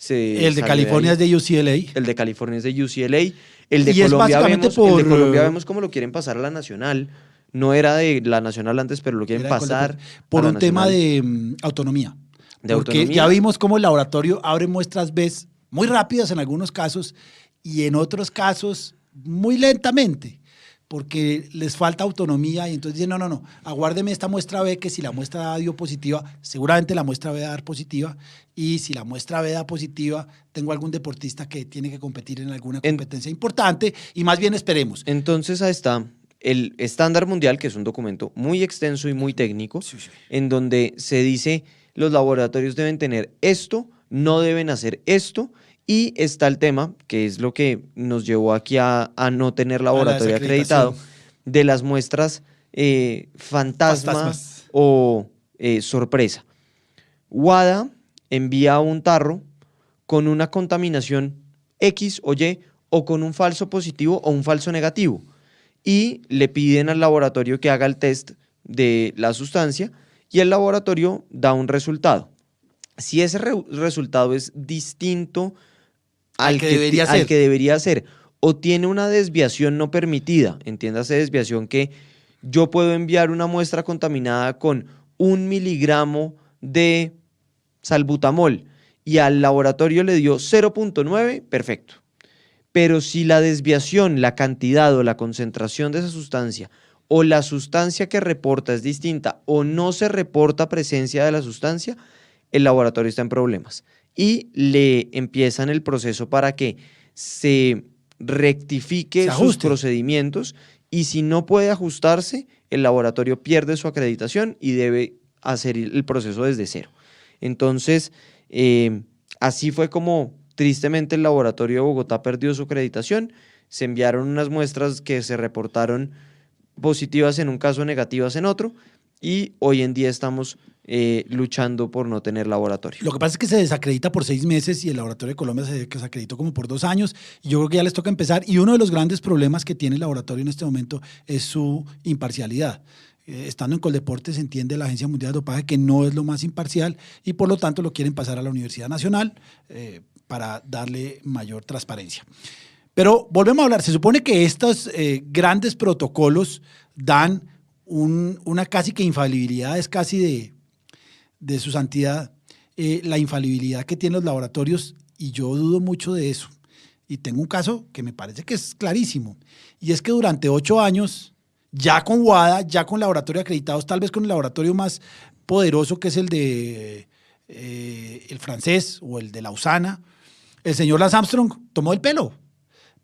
de salió California es ahí. de UCLA. El de California es de UCLA. El de Y es Colombia básicamente vemos, el de por, Colombia vemos cómo lo quieren pasar a la Nacional. No era de la Nacional antes, pero lo quieren Era de pasar por a la un tema Nacional. de autonomía. De Porque autonomía. ya vimos cómo el laboratorio abre muestras BES muy rápidas en algunos casos y en otros casos muy lentamente, porque les falta autonomía y entonces dicen, no, aguárdeme esta muestra B, que si la muestra A dio positiva, seguramente la muestra B va a dar positiva, y si la muestra B da positiva, tengo algún deportista que tiene que competir en alguna competencia importante, y más bien esperemos. Entonces ahí está el estándar mundial, que es un documento muy extenso y muy técnico, en donde se dice los laboratorios deben tener esto, no deben hacer esto, y está el tema, que es lo que nos llevó aquí a no tener laboratorio acreditado, de las muestras fantasma o sorpresa. WADA envía un tarro con una contaminación X o Y, o con un falso positivo o un falso negativo, y le piden al laboratorio que haga el test de la sustancia, y el laboratorio da un resultado. Si ese resultado es distinto al que debería ser, o tiene una desviación no permitida, entiéndase desviación que yo puedo enviar una muestra contaminada con 1 miligramo de salbutamol y al laboratorio le dio 0.9, perfecto. Pero si la desviación, la cantidad o la concentración de esa sustancia o la sustancia que reporta es distinta o no se reporta presencia de la sustancia, el laboratorio está en problemas. Y le empiezan el proceso para que se rectifique sus procedimientos, y si no puede ajustarse, el laboratorio pierde su acreditación y debe hacer el proceso desde cero. Entonces, así fue como tristemente el laboratorio de Bogotá perdió su acreditación. Se enviaron unas muestras que se reportaron positivas en un caso, negativas en otro, y hoy en día estamos luchando por no tener laboratorio. Lo que pasa es que se desacredita por 6 meses y el laboratorio de Colombia se desacreditó como por 2 años, y yo creo que ya les toca empezar, y uno de los grandes problemas que tiene el laboratorio en este momento es su imparcialidad. Estando en Coldeportes, se entiende la Agencia Mundial de Dopaje que no es lo más imparcial, y por lo tanto lo quieren pasar a la Universidad Nacional para darle mayor transparencia. Pero volvemos a hablar, se supone que estos grandes protocolos dan una casi que infalibilidad, es casi de su santidad, la infalibilidad que tienen los laboratorios, y yo dudo mucho de eso. Y tengo un caso que me parece que es clarísimo, y es que durante 8 años, ya con WADA, ya con laboratorios acreditados, tal vez con el laboratorio más poderoso, que es el de el francés o el de Lausana, el señor Lance Armstrong tomó el pelo.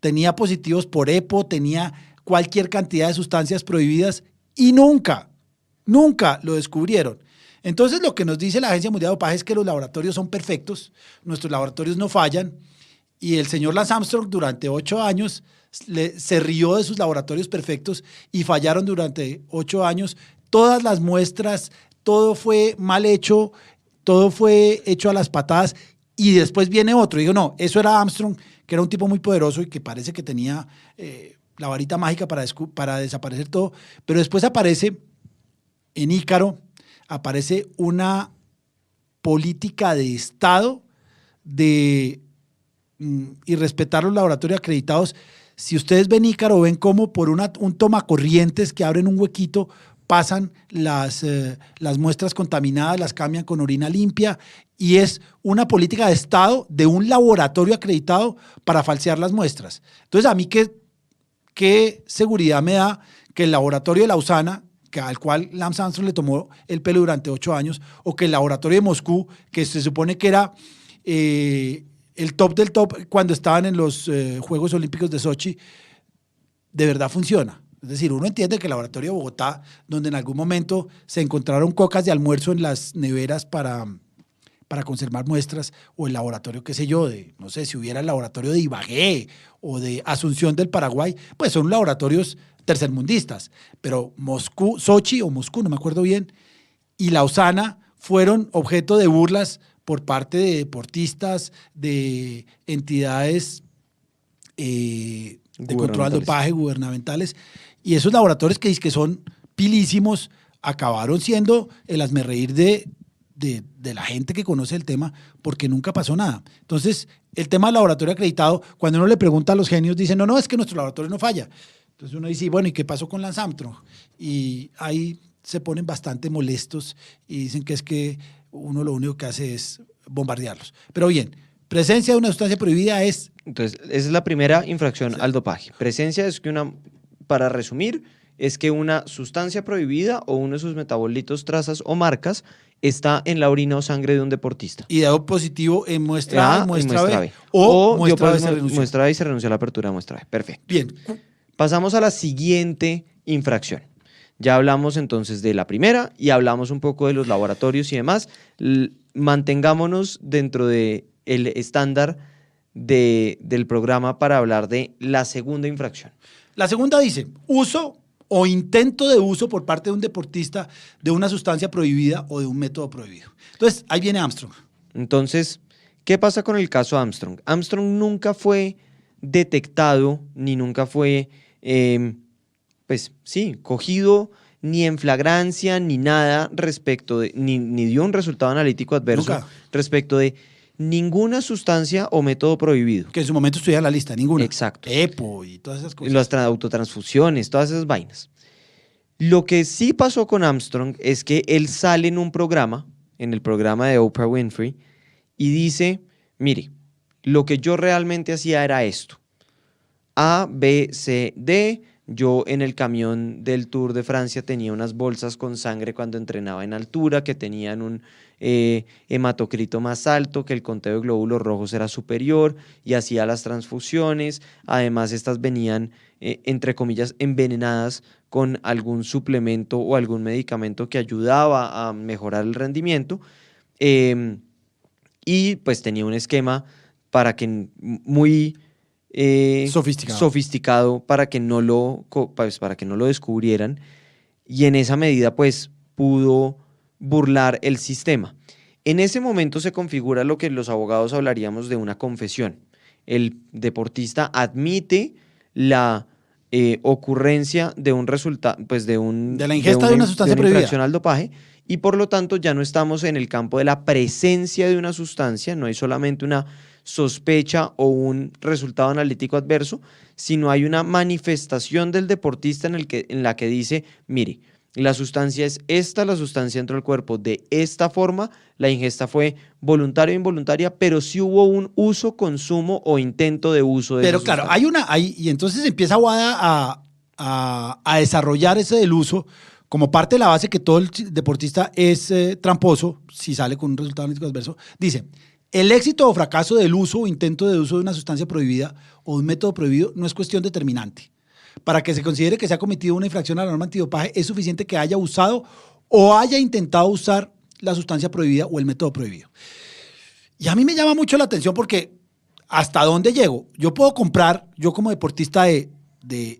Tenía positivos por EPO, tenía cualquier cantidad de sustancias prohibidas, y nunca lo descubrieron. Entonces, lo que nos dice la Agencia Mundial de Dopaje es que los laboratorios son perfectos, nuestros laboratorios no fallan, y el señor Lance Armstrong durante 8 años se rió de sus laboratorios perfectos, y fallaron durante 8 años. Todas las muestras, todo fue mal hecho, todo fue hecho a las patadas, y después viene otro. Y digo, no, eso era Armstrong, que era un tipo muy poderoso y que parece que tenía la varita mágica para desaparecer todo, pero después aparece en Ícaro, aparece una política de Estado de irrespetar los laboratorios acreditados. Si ustedes ven Ícaro, ven cómo por un tomacorrientes que abren un huequito, pasan las muestras contaminadas, las cambian con orina limpia, y es una política de Estado de un laboratorio acreditado para falsear las muestras. Entonces, a mí, ¿qué seguridad me da que el laboratorio de Lausana, al cual Lance Armstrong le tomó el pelo durante 8 años, o que el laboratorio de Moscú, que se supone que era el top del top cuando estaban en los Juegos Olímpicos de Sochi, de verdad funciona? Es decir, uno entiende que el laboratorio de Bogotá, donde en algún momento se encontraron cocas de almuerzo en las neveras para conservar muestras, o el laboratorio, qué sé yo, no sé, si hubiera el laboratorio de Ibagué o de Asunción del Paraguay, pues son laboratorios tercermundistas. Pero Sochi o Moscú, no me acuerdo bien, y Lausana fueron objeto de burlas por parte de deportistas, de entidades de control al dopaje gubernamentales. Y esos laboratorios que son pilísimos acabaron siendo el hazmerreír de la gente que conoce el tema, porque nunca pasó nada. Entonces, el tema del laboratorio acreditado, cuando uno le pregunta a los genios, dicen, no, es que nuestro laboratorio no falla. Entonces uno dice, bueno, ¿y qué pasó con Lance Armstrong? Y ahí se ponen bastante molestos y dicen que es que uno lo único que hace es bombardearlos. Pero bien, presencia de una sustancia prohibida es... Entonces, esa es la primera infracción al dopaje. Presencia es que para resumir, es que una sustancia prohibida o uno de sus metabolitos, trazas o marcas está en la orina o sangre de un deportista. Y dado positivo en muestra A, muestra B. O muestra B se renuncia. Muestra A y se renuncia a la apertura de muestra B. Perfecto. Bien. Pasamos a la siguiente infracción. Ya hablamos entonces de la primera y hablamos un poco de los laboratorios y demás. Mantengámonos dentro del estándar del programa para hablar de la segunda infracción. La segunda dice, uso o intento de uso por parte de un deportista de una sustancia prohibida o de un método prohibido. Entonces, ahí viene Armstrong. Entonces, ¿qué pasa con el caso Armstrong? Armstrong nunca fue detectado ni nunca fue, cogido ni en flagrancia ni nada respecto de, ni dio un resultado analítico adverso Nunca. respecto de ninguna sustancia o método prohibido. Que en su momento estudia la lista, ninguna. Exacto. EPO y todas esas cosas. Las autotransfusiones, todas esas vainas. Lo que sí pasó con Armstrong es que él sale en un programa, en el programa de Oprah Winfrey, y dice, mire, lo que yo realmente hacía era esto. A, B, C, D. Yo en el camión del Tour de Francia tenía unas bolsas con sangre cuando entrenaba en altura, que tenían un hematocrito más alto, que el conteo de glóbulos rojos era superior y hacía las transfusiones. Además, estas venían, entre comillas, envenenadas con algún suplemento o algún medicamento que ayudaba a mejorar el rendimiento. Y pues tenía un esquema para que muy... sofisticado para que no lo descubrieran, y en esa medida pues pudo burlar el sistema. En ese momento se configura lo que los abogados hablaríamos de una confesión. El deportista admite la ocurrencia de un resultado, pues de la ingesta de una sustancia prohibida, infracción al dopaje, y por lo tanto ya no estamos en el campo de la presencia de una sustancia, no hay solamente una sospecha o un resultado analítico adverso, sino hay una manifestación del deportista en la que dice, mire, la sustancia es esta, la sustancia entró al cuerpo de esta forma, la ingesta fue voluntaria o involuntaria, pero sí hubo un uso, consumo o intento de uso de esa sustancia. Pero claro, y entonces empieza WADA a desarrollar ese del uso como parte de la base que todo el deportista es tramposo, si sale con un resultado analítico adverso. Dice, el éxito o fracaso del uso o intento de uso de una sustancia prohibida o de un método prohibido no es cuestión determinante. Para que se considere que se ha cometido una infracción a la norma antidopaje, es suficiente que haya usado o haya intentado usar la sustancia prohibida o el método prohibido. Y a mí me llama mucho la atención porque ¿hasta dónde llego? Yo puedo comprar, yo como deportista de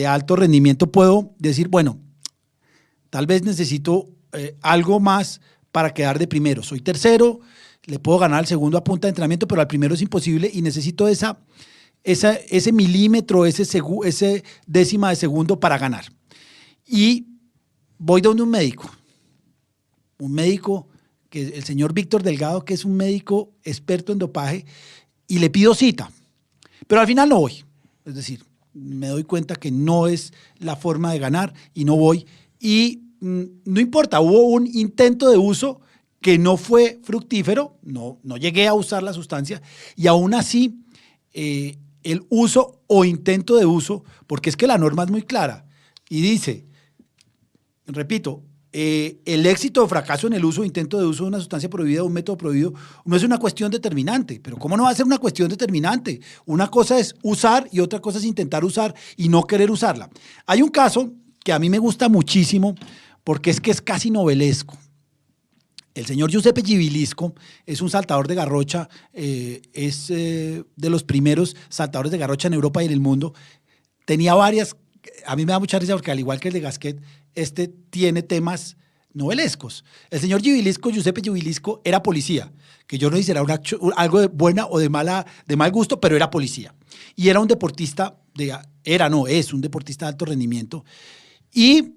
alto rendimiento puedo decir, bueno, tal vez necesito algo más para quedar de primero. Soy tercero, le puedo ganar al segundo a punta de entrenamiento, pero al primero es imposible y necesito ese milímetro, ese décima de segundo para ganar. Y voy donde un médico, que el señor Víctor Delgado, que es un médico experto en dopaje, y le pido cita. Pero al final no voy. Es decir, me doy cuenta que no es la forma de ganar y no voy. Y no importa, hubo un intento de uso que no fue fructífero, no llegué a usar la sustancia, y aún así el uso o intento de uso, porque es que la norma es muy clara y dice, repito, el éxito o fracaso en el uso o intento de uso de una sustancia prohibida o un método prohibido no es una cuestión determinante. Pero ¿cómo no va a ser una cuestión determinante? Una cosa es usar y otra cosa es intentar usar y no querer usarla. Hay un caso que a mí me gusta muchísimo porque es que es casi novelesco. El señor Giuseppe Gibilisco es un saltador de garrocha, es de los primeros saltadores de garrocha en Europa y en el mundo. Tenía varias, a mí me da mucha risa porque al igual que el de Gasquet, tiene temas novelescos. El señor Giuseppe Gibilisco, era policía, que yo no sé si era algo de buena o de mal gusto, pero era policía. Y era un deportista es un deportista de alto rendimiento, y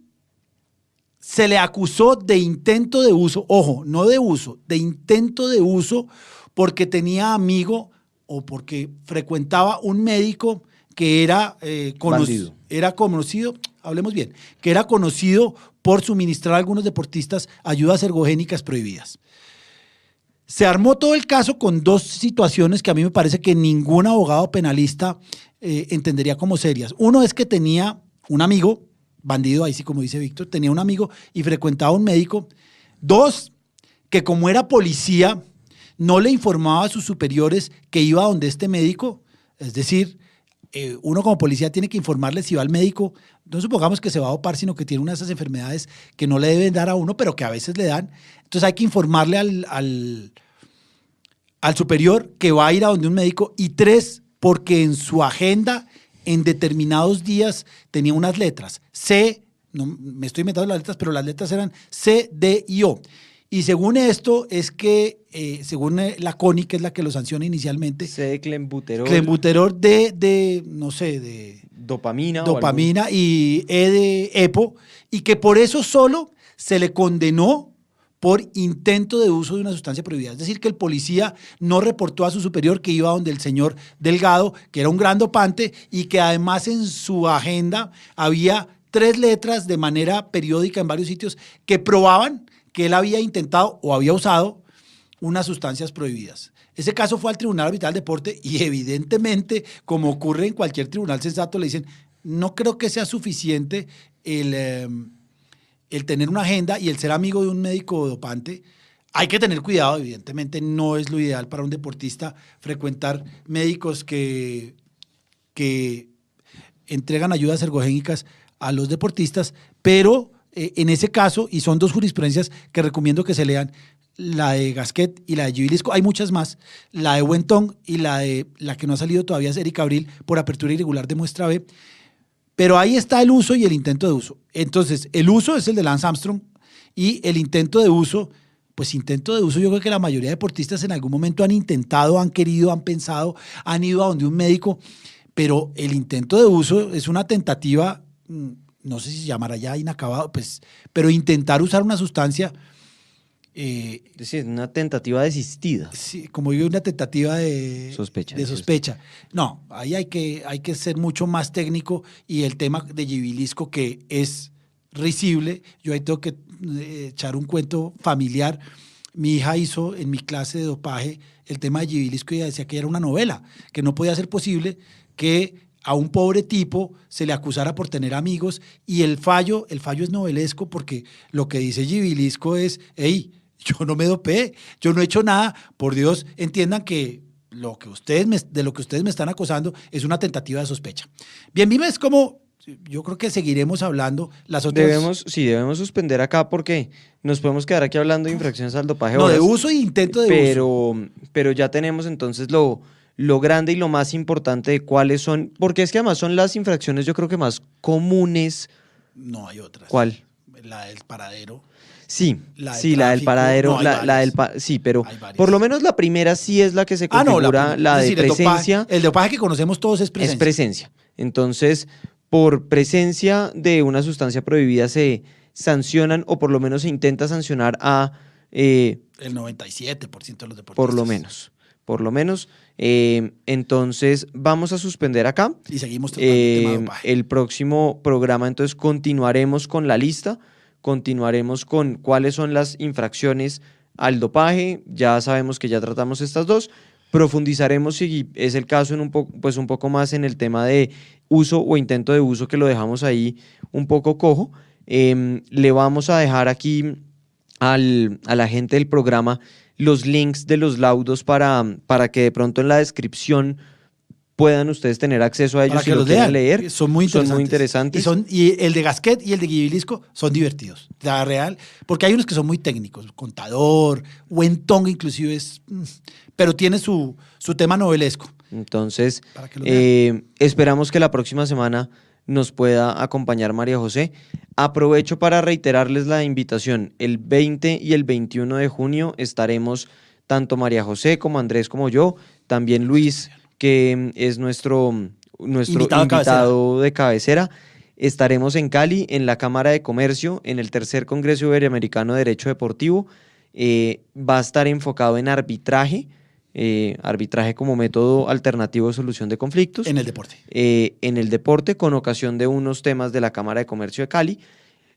se le acusó de intento de uso, ojo, no de uso, de intento de uso, porque tenía amigo o porque frecuentaba un médico que era, era conocido, hablemos bien, que era conocido por suministrar a algunos deportistas ayudas ergogénicas prohibidas. Se armó todo el caso con dos situaciones que a mí me parece que ningún abogado penalista entendería como serias. Uno es que tenía un amigo, bandido, ahí sí como dice Víctor, tenía un amigo y frecuentaba a un médico. Dos, que como era policía, no le informaba a sus superiores que iba donde este médico. Es decir, uno como policía tiene que informarle si va al médico. No supongamos que se va a dopar, sino que tiene una de esas enfermedades que no le deben dar a uno, pero que a veces le dan. Entonces hay que informarle al superior que va a ir a donde un médico. Y tres, porque en su agenda, en determinados días, tenía unas letras. C, no me estoy inventando las letras, pero las letras eran C, D y O. Y según esto, es que, según la CONI, que es la que lo sanciona inicialmente, C de clenbuterol. Clenbuterol de no sé, de Dopamina y E de EPO, y que por eso solo se le condenó por intento de uso de una sustancia prohibida. Es decir, que el policía no reportó a su superior que iba donde el señor Delgado, que era un gran dopante, y que además en su agenda había 3 letras de manera periódica en varios sitios que probaban que él había intentado o había usado unas sustancias prohibidas. Ese caso fue al Tribunal Arbitral del Deporte y evidentemente, como ocurre en cualquier tribunal sensato, le dicen, no creo que sea suficiente el tener una agenda y el ser amigo de un médico dopante. Hay que tener cuidado, evidentemente no es lo ideal para un deportista frecuentar médicos que entregan ayudas ergogénicas a los deportistas, pero en ese caso, y son 2 jurisprudencias que recomiendo que se lean, la de Gasquet y la de Givilisco, hay muchas más, la de Wentong y la que no ha salido todavía es Erika Abril por apertura irregular de muestra B, pero ahí está el uso y el intento de uso. Entonces, el uso es el de Lance Armstrong y el intento de uso, pues intento de uso yo creo que la mayoría de deportistas en algún momento han intentado, han querido, han pensado, han ido a donde un médico, pero el intento de uso es una tentativa, no sé si se llamará ya inacabado, pues, pero intentar usar una sustancia. Es decir, una tentativa desistida. Sí, como digo, una tentativa de sospecha. No, ahí hay que ser mucho más técnico, y el tema de Givilisco, que es risible. Yo ahí tengo que echar un cuento familiar. Mi hija hizo en mi clase de dopaje el tema de Givilisco y ella decía que era una novela, que no podía ser posible que a un pobre tipo se le acusara por tener amigos, y el fallo es novelesco, porque lo que dice Givilisco es, hey, yo no me dopé, yo no he hecho nada, por Dios, entiendan que de lo que ustedes me están acusando es una tentativa de sospecha. Bien, Mime, es como, yo creo que seguiremos hablando las otras. Debemos suspender acá, porque nos podemos quedar aquí hablando de infracciones al dopaje. No, de uso y intento de uso. Pero ya tenemos entonces lo grande y lo más importante de cuáles son, porque es que además son las infracciones yo creo que más comunes. No hay otras. ¿Cuál? La del paradero. Sí, la del paradero, no, sí, pero por lo menos la primera sí es la que se configura, la de presencia. El dopaje que conocemos todos es presencia. Es presencia. Entonces, por presencia de una sustancia prohibida se sancionan, o por lo menos se intenta sancionar a el 97% de los deportistas. Por lo menos. Entonces, vamos a suspender acá. Y seguimos tratando el tema de dopaje. El próximo programa, entonces, continuaremos con la lista, continuaremos con cuáles son las infracciones al dopaje. Ya sabemos que ya tratamos estas 2. Profundizaremos, si es el caso, un poco más en el tema de uso o intento de uso, que lo dejamos ahí un poco cojo. Le vamos a dejar aquí a la gente del programa los links de los laudos para que de pronto en la descripción puedan ustedes tener acceso a ellos para si que lo quieren leer. Son muy interesantes. Y el de Gasquet y el de Givilisco son divertidos, la real, porque hay unos que son muy técnicos, Contador, Wentong inclusive pero tiene su tema novelesco. Entonces, esperamos que la próxima semana nos pueda acompañar María José. Aprovecho para reiterarles la invitación. El 20 y el 21 de junio estaremos tanto María José como Andrés como yo, también Luis, que es nuestro nuestro Invitado invitado de cabecera. Estaremos en Cali, en la Cámara de Comercio, en el tercer Congreso Iberoamericano de Derecho Deportivo. Va a estar enfocado en arbitraje, arbitraje como método alternativo de solución de conflictos. En el deporte. En el deporte, con ocasión de unos temas de la Cámara de Comercio de Cali.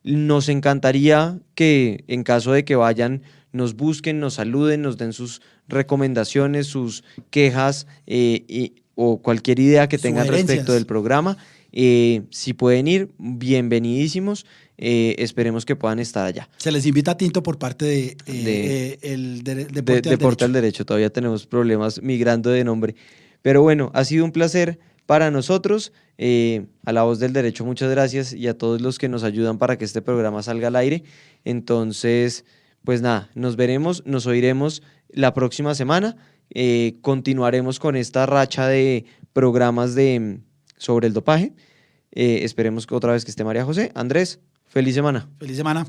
Nos encantaría que, en caso de que vayan, nos busquen, nos saluden, nos den sus recomendaciones, sus quejas o cualquier idea que tengan respecto del programa. Si pueden ir, bienvenidísimos. Esperemos que puedan estar allá. Se les invita a tinto por parte de Deporte al Derecho. Todavía tenemos problemas migrando de nombre. Pero bueno, ha sido un placer para nosotros. A La Voz del Derecho, muchas gracias, y a todos los que nos ayudan para que este programa salga al aire. Entonces, pues nada, nos veremos, nos oiremos la próxima semana. Continuaremos con esta racha de programas sobre el dopaje. Esperemos que otra vez que esté María José. Andrés, feliz semana. Feliz semana.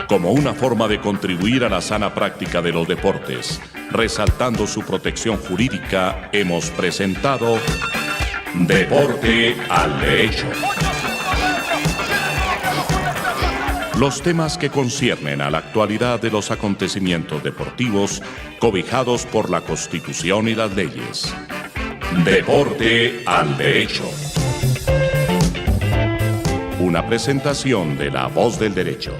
Como una forma de contribuir a la sana práctica de los deportes, resaltando su protección jurídica, hemos presentado Deporte al Derecho. Los temas que conciernen a la actualidad de los acontecimientos deportivos cobijados por la Constitución y las leyes. Deporte al Derecho. Una presentación de La Voz del Derecho.